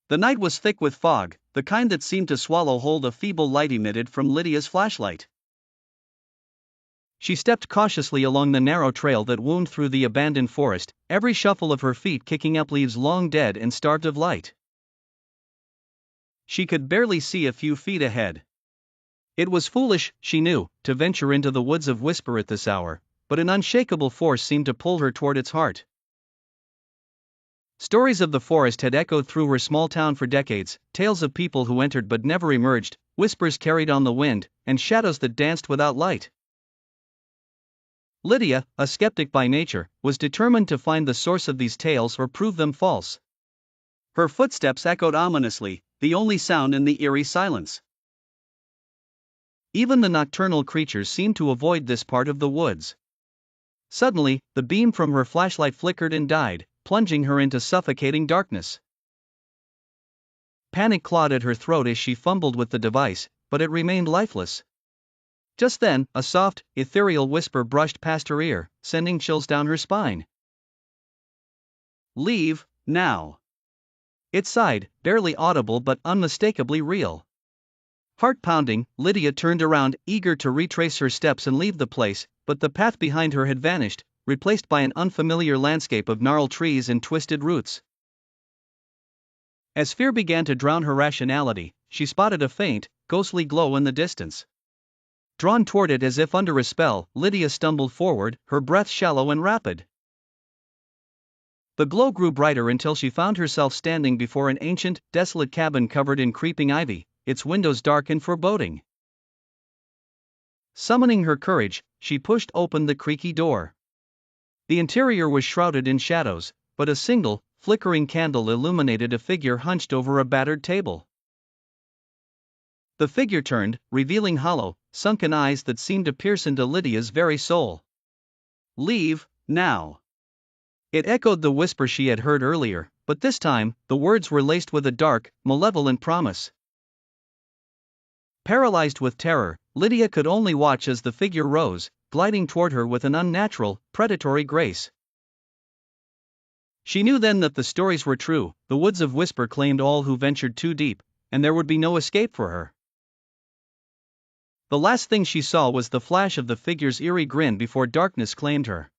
The night was thick with fog, the kind that seemed to swallow whole the feeble light emitted from Lydia's flashlight. She stepped cautiously along the narrow trail that wound through the abandoned forest, every shuffle of her feet kicking up leaves long dead and starved of light. She could barely see a few feet ahead. It was foolish, she knew, to venture into the woods of Whisper at this hour, but an unshakable force seemed to pull her toward its heart. Stories of the forest had echoed through her small town for decades, tales of people who entered but never emerged, whispers carried on the wind, and shadows that danced without light. Lydia, a skeptic by nature, was determined to find the source of these tales or prove them false. Her footsteps echoed ominously, the only sound in the eerie silence. Even the nocturnal creatures seemed to avoid this part of the woods. Suddenly, the beam from her flashlight flickered and died, plunging her into suffocating darkness. Panic clawed at her throat as she fumbled with the device, but it remained lifeless. Just then, a soft, ethereal whisper brushed past her ear, sending chills down her spine. "Leave, now." It sighed, barely audible but unmistakably real. Heart pounding, Lydia turned around, eager to retrace her steps and leave the place, but the path behind her had vanished, replaced by an unfamiliar landscape of gnarled trees and twisted roots. As fear began to drown her rationality, she spotted a faint, ghostly glow in the distance. Drawn toward it as if under a spell, Lydia stumbled forward, her breath shallow and rapid. The glow grew brighter until she found herself standing before an ancient, desolate cabin covered in creeping ivy, its windows dark and foreboding. Summoning her courage, she pushed open the creaky door. The interior was shrouded in shadows, but a single, flickering candle illuminated a figure hunched over a battered table. The figure turned, revealing hollow, sunken eyes that seemed to pierce into Lydia's very soul. "Leave, now." It echoed the whisper she had heard earlier, but this time, the words were laced with a dark, malevolent promise. Paralyzed with terror, Lydia could only watch as the figure rose, gliding toward her with an unnatural, predatory grace. She knew then that the stories were true, the woods of Whisper claimed all who ventured too deep, and there would be no escape for her. The last thing she saw was the flash of the figure's eerie grin before darkness claimed her.